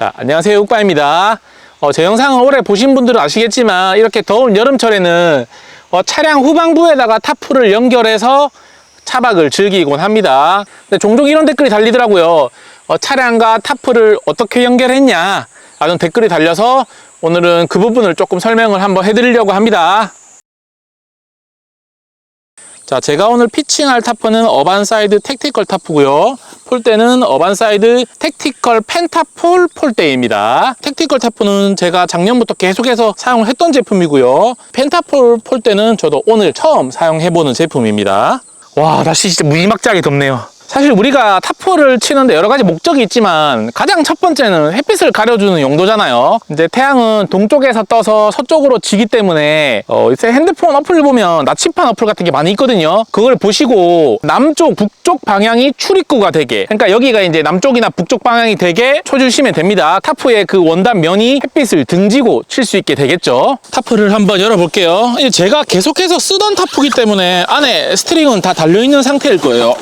자, 안녕하세요, 육바입니다. 제 영상을 오래 보신 분들은 아시겠지만 이렇게 더운 여름철에는 차량 후방부에다가 타프를 연결해서 차박을 즐기곤 합니다. 근데 종종 이런 댓글이 달리더라고요. 차량과 타프를 어떻게 연결했냐 라는 댓글이 달려서 오늘은 그 부분을 조금 설명을 한번 해드리려고 합니다. 자, 제가 오늘 피칭할 타프는 어반사이드 택티컬 타프고요. 폴대는 어반사이드 택티컬 펜타폴 폴대입니다. 택티컬 타프는 제가 작년부터 계속해서 사용을 했던 제품이고요. 펜타폴 폴대는 저도 오늘 처음 사용해보는 제품입니다. 와, 날씨 진짜 무지막지하게 덥네요. 사실 우리가 타프를 치는데 여러 가지 목적이 있지만 가장 첫 번째는 햇빛을 가려주는 용도잖아요. 이제 태양은 동쪽에서 떠서 서쪽으로 지기 때문에 이제 핸드폰 어플을 보면 나침반 어플 같은 게 많이 있거든요. 그걸 보시고 남쪽, 북쪽 방향이 출입구가 되게, 그러니까 여기가 이제 남쪽이나 북쪽 방향이 되게 쳐주시면 됩니다. 타프의 그 원단 면이 햇빛을 등지고 칠 수 있게 되겠죠. 타프를 한번 열어볼게요. 제가 계속해서 쓰던 타프기 때문에 안에 스트링은 다 달려있는 상태일 거예요.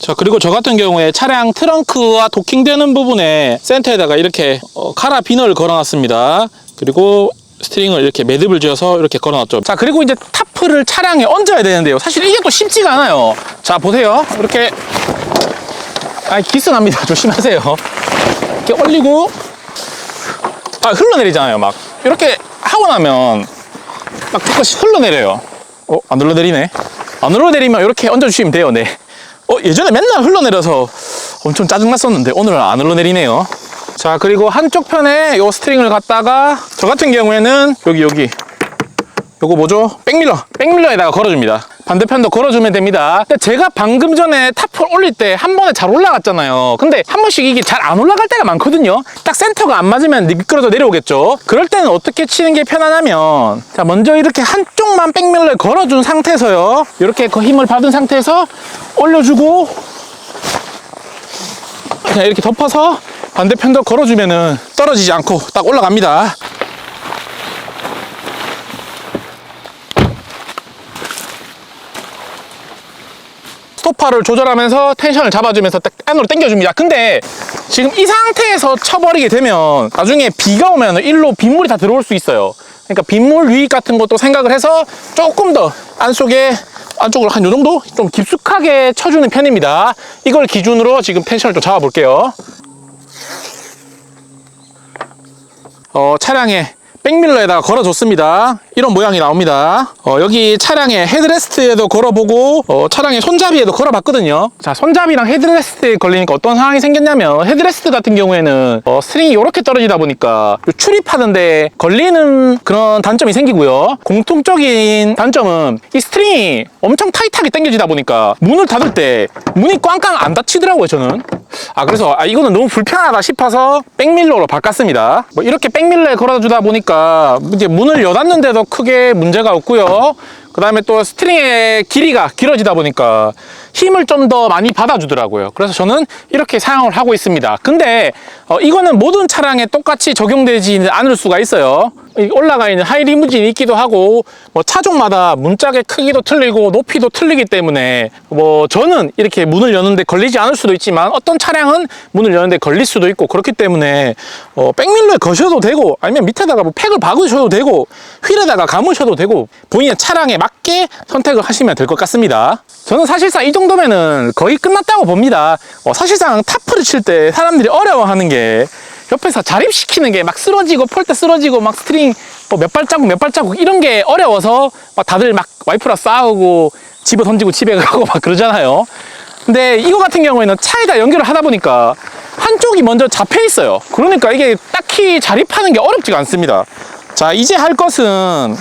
자, 그리고 저 같은 경우에 차량 트렁크와 도킹되는 부분에 센터에다가 이렇게 카라비너를 걸어놨습니다. 그리고 스트링을 이렇게 매듭을 지어서 이렇게 걸어놨죠. 자, 그리고 이제 타프를 차량에 얹어야 되는데요. 사실 이게 또 쉽지가 않아요. 자, 보세요. 이렇게 기스 납니다. 조심하세요. 이렇게 올리고 흘러내리잖아요. 막 이렇게 하고 나면 막 조금씩 흘러내려요. 안 흘러내리네. 안 흘러내리면 이렇게 얹어주시면 돼요. 네. 예전에 맨날 흘러내려서 엄청 짜증났었는데 오늘은 안 흘러내리네요. 자, 그리고 한쪽 편에 요 스트링을 갖다가 저 같은 경우에는 여기 요거 뭐죠? 백밀러에다가 걸어줍니다. 반대편도 걸어주면 됩니다. 근데 제가 방금 전에 타프를 올릴 때 한 번에 잘 올라갔잖아요. 근데 한 번씩 이게 잘 안 올라갈 때가 많거든요. 딱 센터가 안 맞으면 미끄러져 내려오겠죠. 그럴 때는 어떻게 치는 게 편하냐면, 자, 먼저 이렇게 한쪽만 백밀러에 걸어준 상태에서요, 이렇게 그 힘을 받은 상태에서 올려주고 그냥 이렇게 덮어서 반대편도 걸어주면은 떨어지지 않고 딱 올라갑니다. 스토퍼를 조절하면서 텐션을 잡아주면서 딱 안으로 당겨줍니다. 근데 지금 이 상태에서 쳐버리게 되면 나중에 비가 오면 일로 빗물이 다 들어올 수 있어요. 그러니까 빗물 유입 같은 것도 생각을 해서 조금 더 안쪽으로 한 요 정도 좀 깊숙하게 쳐주는 편입니다. 이걸 기준으로 지금 텐션을 좀 잡아볼게요. 차량에 백밀러에다가 걸어줬습니다. 이런 모양이 나옵니다. 여기 차량의 헤드레스트에도 걸어보고 차량의 손잡이에도 걸어봤거든요. 자, 손잡이랑 헤드레스트에 걸리니까 어떤 상황이 생겼냐면, 헤드레스트 같은 경우에는 스트링이 이렇게 떨어지다 보니까 출입하는데 걸리는 그런 단점이 생기고요. 공통적인 단점은 이 스트링이 엄청 타이트하게 당겨지다 보니까 문을 닫을 때 문이 꽝꽝 안 닫히더라고요, 저는. 그래서 이거는 너무 불편하다 싶어서 백밀러로 바꿨습니다. 이렇게 백밀러에 걸어주다 보니까 이제 문을 여닫는데도 크게 문제가 없고요. 그 다음에 또 스트링의 길이가 길어지다 보니까 힘을 좀 더 많이 받아주더라고요. 그래서 저는 이렇게 사용을 하고 있습니다. 근데 이거는 모든 차량에 똑같이 적용되지 않을 수가 있어요. 올라가 있는 하이리무진이 있기도 하고, 차종마다 문짝의 크기도 틀리고 높이도 틀리기 때문에 저는 이렇게 문을 여는데 걸리지 않을 수도 있지만 어떤 차량은 문을 여는데 걸릴 수도 있고, 그렇기 때문에 백밀러에 거셔도 되고 아니면 밑에다가 팩을 박으셔도 되고 휠에다가 감으셔도 되고 본인의 차량에 맞게 선택을 하시면 될 것 같습니다. 저는 사실상 이 정도면은 거의 끝났다고 봅니다. 사실상 타프를 칠 때 사람들이 어려워하는 게 옆에서 자립시키는 게 막 쓰러지고 폴대 쓰러지고 막 스트링 몇 발자국 이런 게 어려워서 다들 막 와이프랑 싸우고 집어 던지고 집에 가고 막 그러잖아요. 근데 이거 같은 경우에는 차에다 연결을 하다 보니까 한쪽이 먼저 잡혀 있어요. 그러니까 이게 딱히 자립하는 게 어렵지가 않습니다. 자, 이제 할 것은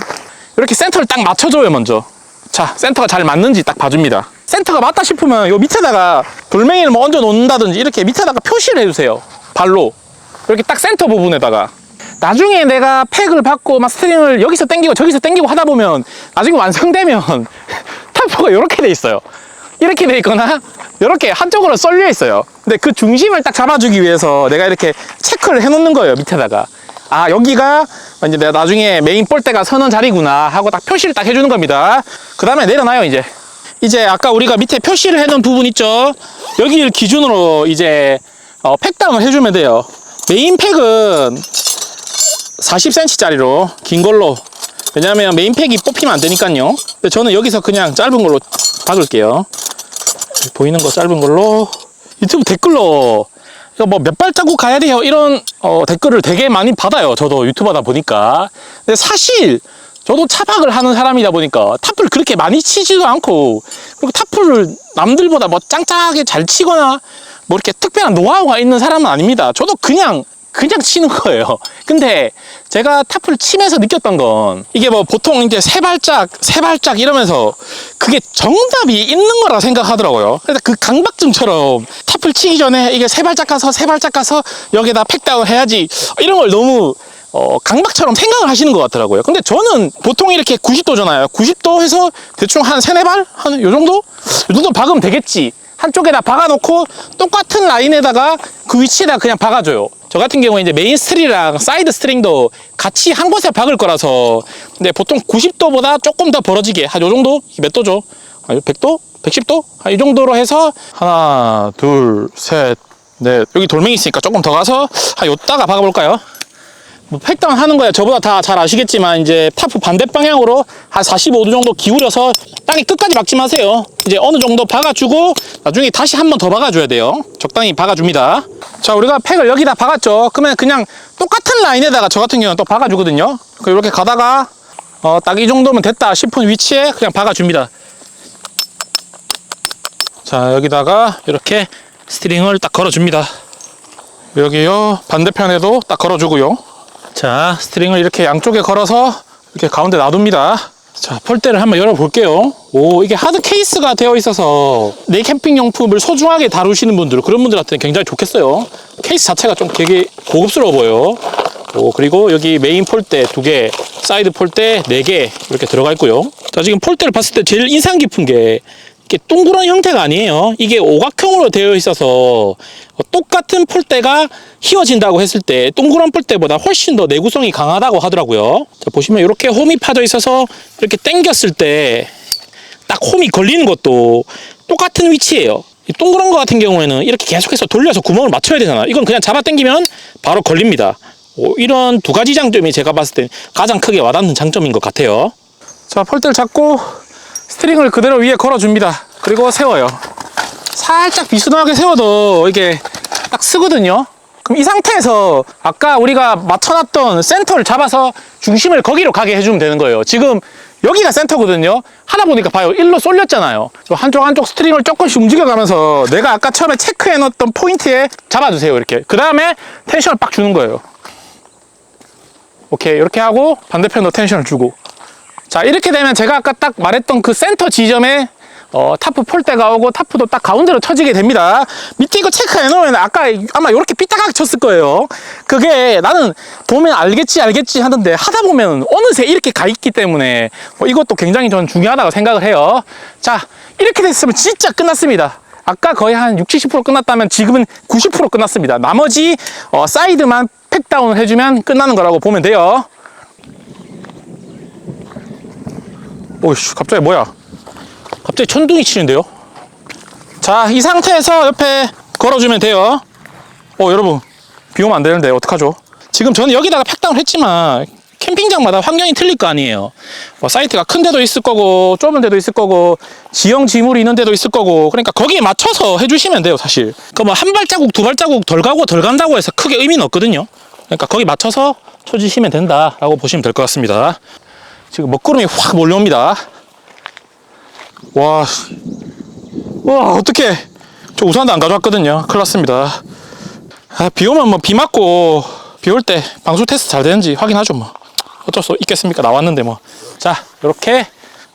이렇게 센터를 딱 맞춰줘요. 먼저 자, 센터가 잘 맞는지 딱 봐줍니다. 센터가 맞다 싶으면 요 밑에다가 돌멩이를 얹어 놓는다든지 이렇게 밑에다가 표시를 해주세요. 발로 이렇게 딱 센터 부분에다가. 나중에 내가 팩을 받고 막 스트링을 여기서 당기고 저기서 당기고 하다 보면 나중에 완성되면 타프가 이렇게 돼 있어요. 이렇게 돼 있거나 이렇게 한쪽으로 쏠려 있어요. 근데 그 중심을 딱 잡아주기 위해서 내가 이렇게 체크를 해 놓는 거예요. 밑에다가 여기가 이제 내가 나중에 메인 볼대가 서는 자리구나 하고 딱 표시를 딱 해주는 겁니다. 그 다음에 내려놔요. 이제 아까 우리가 밑에 표시를 해놓은 부분 있죠? 여기를 기준으로 이제 팩다운을 해주면 돼요. 메인 팩은 40cm 짜리로 긴 걸로, 왜냐하면 메인 팩이 뽑히면 안 되니까요. 근데 저는 여기서 그냥 짧은 걸로 박을게요. 보이는 거 짧은 걸로. 유튜브 댓글로 이거 뭐 몇 발자국 가야 돼요 이런 댓글을 되게 많이 받아요. 저도 유튜버다 보니까. 근데 사실 저도 차박을 하는 사람이다 보니까 탑을 그렇게 많이 치지도 않고, 그리고 탑을 남들보다 뭐 짱짱하게 잘 치거나 뭐 이렇게 특별한 노하우가 있는 사람은 아닙니다. 저도 그냥 치는 거예요. 근데 제가 탑을 치면서 느꼈던 건, 이게 뭐 보통 이제 세 발짝 이러면서 그게 정답이 있는 거라 생각하더라고요. 그래서 그 강박증처럼 탑을 치기 전에 이게 세 발짝 가서 여기다 팩다운 해야지, 이런 걸 너무 강박처럼 생각을 하시는 것 같더라고요. 근데 저는 보통 이렇게 90도잖아요. 90도 해서 대충 한 3-4발? 한 요 정도? 요 정도 박으면 되겠지. 한쪽에다 박아놓고 똑같은 라인에다가 그 위치에다 그냥 박아줘요. 저 같은 경우에 이제 메인 스트링이랑 사이드 스트링도 같이 한 곳에 박을 거라서. 근데 보통 90도보다 조금 더 벌어지게 한 요 정도? 몇 도죠? 100도? 110도? 이 정도로 해서 하나, 둘, 셋, 넷. 여기 돌멩이 있으니까 조금 더 가서 한 요따가 박아볼까요? 뭐 팩다운 하는 거야 저보다 다 잘 아시겠지만, 이제 타프 반대 방향으로 한 45도 정도 기울여서 땅에 끝까지 박지 마세요. 이제 어느 정도 박아주고 나중에 다시 한 번 더 박아줘야 돼요. 적당히 박아줍니다. 자, 우리가 팩을 여기다 박았죠. 그러면 그냥 똑같은 라인에다가 저 같은 경우는 또 박아주거든요. 이렇게 가다가 딱 이 정도면 됐다 싶은 위치에 그냥 박아줍니다. 자, 여기다가 이렇게 스트링을 딱 걸어줍니다. 여기요, 반대편에도 딱 걸어주고요. 자, 스트링을 이렇게 양쪽에 걸어서 이렇게 가운데 놔둡니다. 자, 폴대를 한번 열어볼게요. 오, 이게 하드 케이스가 되어 있어서 내 캠핑 용품을 소중하게 다루시는 분들, 그런 분들한테는 굉장히 좋겠어요. 케이스 자체가 좀 되게 고급스러워 보여요. 오, 그리고 여기 메인 폴대 2개, 사이드 폴대 4개 이렇게 들어가 있고요. 자, 지금 폴대를 봤을 때 제일 인상 깊은 게 이게 동그란 형태가 아니에요. 이게 오각형으로 되어 있어서 똑같은 폴대가 휘어진다고 했을 때 동그란 폴대보다 훨씬 더 내구성이 강하다고 하더라고요. 자, 보시면 이렇게 홈이 파져 있어서 이렇게 당겼을 때 딱 홈이 걸리는 것도 똑같은 위치예요. 이 동그란 거 같은 경우에는 이렇게 계속해서 돌려서 구멍을 맞춰야 되잖아. 이건 그냥 잡아 당기면 바로 걸립니다. 이런 2가지 장점이 제가 봤을 때 가장 크게 와닿는 장점인 것 같아요. 자, 폴대를 잡고 스트링을 그대로 위에 걸어줍니다. 그리고 세워요. 살짝 비스듬하게 세워도 이게 딱 쓰거든요. 그럼 이 상태에서 아까 우리가 맞춰놨던 센터를 잡아서 중심을 거기로 가게 해주면 되는 거예요. 지금 여기가 센터거든요. 하다 보니까 봐요, 일로 쏠렸잖아요. 한쪽 스트링을 조금씩 움직여가면서 내가 아까 처음에 체크해놓았던 포인트에 잡아주세요. 이렇게. 그 다음에 텐션을 빡 주는 거예요. 오케이, 이렇게 하고 반대편도 텐션을 주고. 자, 이렇게 되면 제가 아까 딱 말했던 그 센터 지점에 타프 폴대가 오고 타프도 딱 가운데로 쳐지게 됩니다. 밑에 이거 체크해 놓으면 아까 아마 이렇게 삐딱하게 쳤을 거예요. 그게 나는 보면 알겠지 하는데 하다 보면 어느새 이렇게 가 있기 때문에 이것도 굉장히 저는 중요하다고 생각을 해요. 자, 이렇게 됐으면 진짜 끝났습니다. 아까 거의 한 60-70% 끝났다면 지금은 90% 끝났습니다. 나머지 사이드만 팩다운을 해주면 끝나는 거라고 보면 돼요. 오이씨, 갑자기 뭐야? 갑자기 천둥이 치는데요? 자, 이 상태에서 옆에 걸어주면 돼요. 여러분, 비 오면 안 되는데 어떡하죠? 지금 저는 여기다가 팩다운 했지만 캠핑장마다 환경이 틀릴 거 아니에요. 사이트가 큰 데도 있을 거고 좁은 데도 있을 거고 지형 지물이 있는 데도 있을 거고, 그러니까 거기에 맞춰서 해주시면 돼요. 사실 그 뭐 한 발자국 2발자국 덜 가고 덜 간다고 해서 크게 의미는 없거든요. 그러니까 거기 맞춰서 쳐주시면 된다라고 보시면 될 것 같습니다. 지금 먹구름이 확 몰려옵니다. 와, 어떡해. 저 우산도 안 가져왔거든요. 큰일 났습니다. 비 오면 뭐 비 맞고 비 올 때 방수 테스트 잘 되는지 확인하죠. 뭐 어쩔 수 있겠습니까? 나왔는데 뭐. 자, 이렇게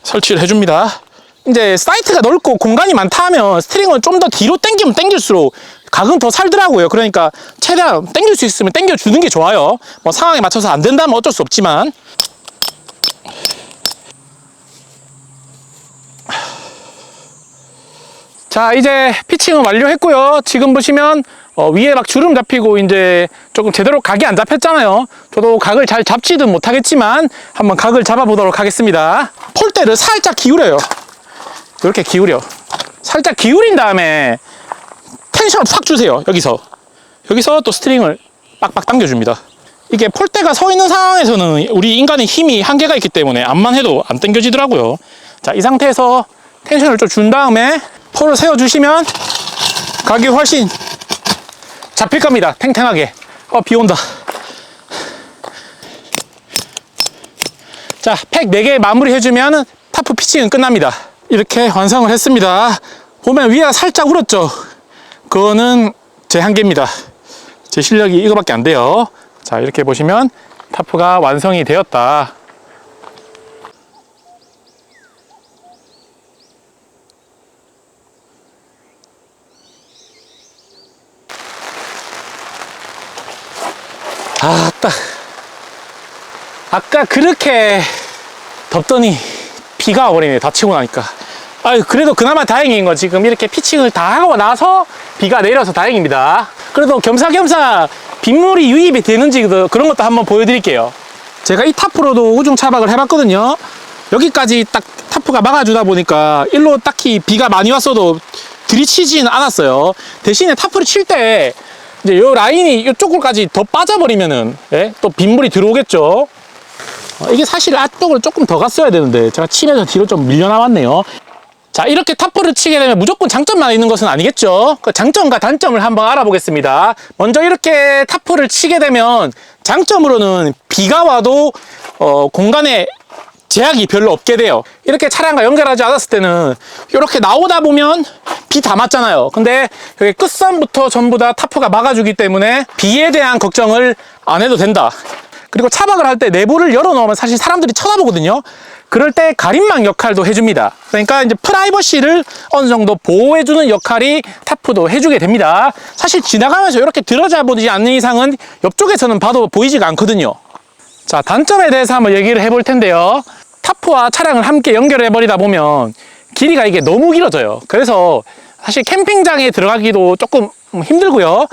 설치를 해줍니다. 이제 사이트가 넓고 공간이 많다 하면 스트링을 좀 더 뒤로 당기면 당길수록 각은 더 살더라고요. 그러니까 최대한 당길 수 있으면 당겨주는 게 좋아요. 뭐 상황에 맞춰서 안 된다면 어쩔 수 없지만. 자, 이제 피칭은 완료했고요. 지금 보시면 위에 막 주름 잡히고 이제 조금 제대로 각이 안 잡혔잖아요. 저도 각을 잘 잡지는 못하겠지만 한번 각을 잡아보도록 하겠습니다. 폴대를 살짝 기울여요. 이렇게 기울여. 살짝 기울인 다음에 텐션을 확 주세요. 여기서 여기서 또 스트링을 빡빡 당겨줍니다. 이게 폴대가 서 있는 상황에서는 우리 인간의 힘이 한계가 있기 때문에 암만 해도 안 당겨지더라고요. 자, 이 상태에서 텐션을 좀 준 다음에 폴을 세워주시면 각이 훨씬 잡힐 겁니다. 탱탱하게. 비 온다. 자, 팩 4개 마무리 해주면 타프 피칭은 끝납니다. 이렇게 완성을 했습니다. 보면 위가 살짝 울었죠? 그거는 제 한계입니다. 제 실력이 이거밖에 안 돼요. 자, 이렇게 보시면 타프가 완성이 되었다. 딱 아까 그렇게 덥더니 비가 와버리네. 다 치고 나니까. 그래도 그나마 다행인 건 지금 이렇게 피칭을 다 하고 나서 비가 내려서 다행입니다. 그래도 겸사겸사 빗물이 유입이 되는지 그런 것도 한번 보여드릴게요. 제가 이 타프로도 우중 차박을 해봤거든요. 여기까지 딱 타프가 막아주다 보니까 일로 딱히 비가 많이 왔어도 들이치진 않았어요. 대신에 타프를 칠 때 이제 요 라인이 이쪽으로까지 더 빠져버리면은 또 빗물이 들어오겠죠. 이게 사실 앞쪽으로 조금 더 갔어야 되는데 제가 치면서 뒤로 좀 밀려 나왔네요. 자, 이렇게 타프를 치게 되면 무조건 장점만 있는 것은 아니겠죠. 그 장점과 단점을 한번 알아보겠습니다. 먼저 이렇게 타프를 치게 되면 장점으로는 비가 와도 공간에 제약이 별로 없게 돼요. 이렇게 차량과 연결하지 않았을 때는 이렇게 나오다 보면 비 다 맞잖아요. 근데 여기 끝선부터 전부 다 타프가 막아주기 때문에 비에 대한 걱정을 안 해도 된다. 그리고 차박을 할 때 내부를 열어놓으면 사실 사람들이 쳐다보거든요. 그럴 때 가림막 역할도 해줍니다. 그러니까 이제 프라이버시를 어느 정도 보호해주는 역할이 타프도 해주게 됩니다. 사실 지나가면서 이렇게 들어져 보지 않는 이상은 옆쪽에서는 봐도 보이지가 않거든요. 자, 단점에 대해서 한번 얘기를 해볼 텐데요. 타프와 차량을 함께 연결해 버리다 보면 길이가 이게 너무 길어져요. 그래서 사실 캠핑장에 들어가기도 조금 힘들고요.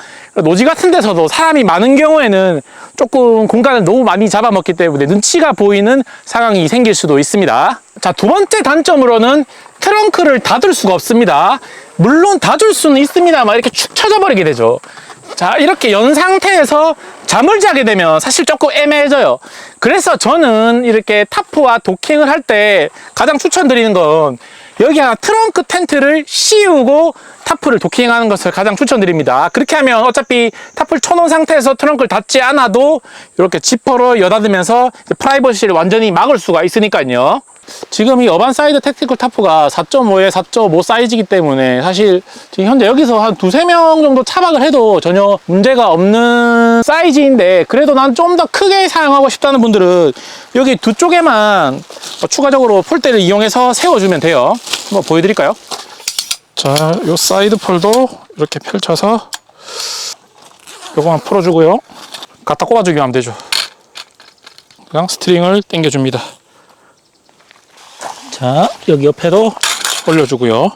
노지 같은 데서도 사람이 많은 경우에는 조금 공간을 너무 많이 잡아먹기 때문에 눈치가 보이는 상황이 생길 수도 있습니다. 자, 두 번째 단점으로는 트렁크를 닫을 수가 없습니다. 물론 닫을 수는 있습니다만 이렇게 축 처져 버리게 되죠. 자, 이렇게 연 상태에서 잠을 자게 되면 사실 조금 애매해져요. 그래서 저는 이렇게 타프와 도킹을 할 때 가장 추천드리는 건 여기 하나 트렁크 텐트를 씌우고 타프를 도킹하는 것을 가장 추천드립니다. 그렇게 하면 어차피 타프를 쳐놓은 상태에서 트렁크를 닫지 않아도 이렇게 지퍼로 여닫으면서 프라이버시를 완전히 막을 수가 있으니까요. 지금 이 어반 사이드 택티컬 타프가 4.5에 4.5 사이즈이기 때문에 사실 지금 현재 여기서 한 2~3명 정도 차박을 해도 전혀 문제가 없는 사이즈인데, 그래도 난 좀 더 크게 사용하고 싶다는 분들은 여기 두 쪽에만 추가적으로 폴대를 이용해서 세워주면 돼요. 한번 보여드릴까요? 자, 요 사이드 폴도 이렇게 펼쳐서 요거만 풀어주고요. 갖다 꼽아주기만 하면 되죠. 그냥 스트링을 당겨줍니다. 자, 여기 옆에도 올려주고요.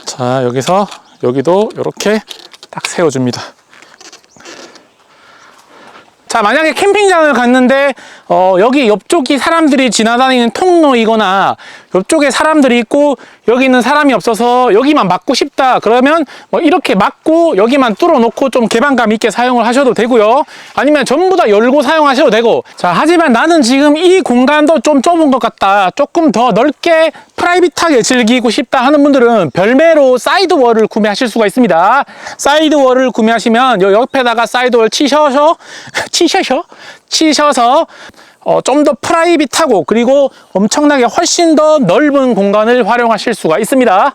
자, 여기서 여기도 이렇게 딱 세워줍니다. 자, 만약에 캠핑장을 갔는데 여기 옆쪽이 사람들이 지나다니는 통로이거나 옆쪽에 사람들이 있고 여기는 사람이 없어서 여기만 막고 싶다 그러면 이렇게 막고 여기만 뚫어 놓고 좀 개방감 있게 사용을 하셔도 되고요. 아니면 전부 다 열고 사용하셔도 되고. 자, 하지만 나는 지금 이 공간도 좀 좁은 것 같다, 조금 더 넓게 프라이빗하게 즐기고 싶다 하는 분들은 별매로 사이드월을 구매하실 수가 있습니다. 사이드월을 구매하시면 요 옆에다가 사이드월 치셔서 좀 더 프라이빗하고 그리고 엄청나게 훨씬 더 넓은 공간을 활용하실 수가 있습니다.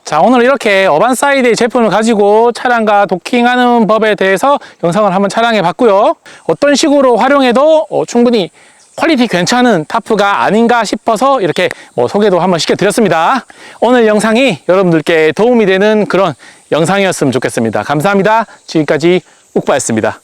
자, 오늘 이렇게 어반 사이드의 제품을 가지고 차량과 도킹하는 법에 대해서 영상을 한번 촬영해 봤고요. 어떤 식으로 활용해도 충분히 퀄리티 괜찮은 타프가 아닌가 싶어서 이렇게 소개도 한번 시켜드렸습니다. 오늘 영상이 여러분들께 도움이 되는 그런 영상이었으면 좋겠습니다. 감사합니다. 지금까지 욱바였습니다.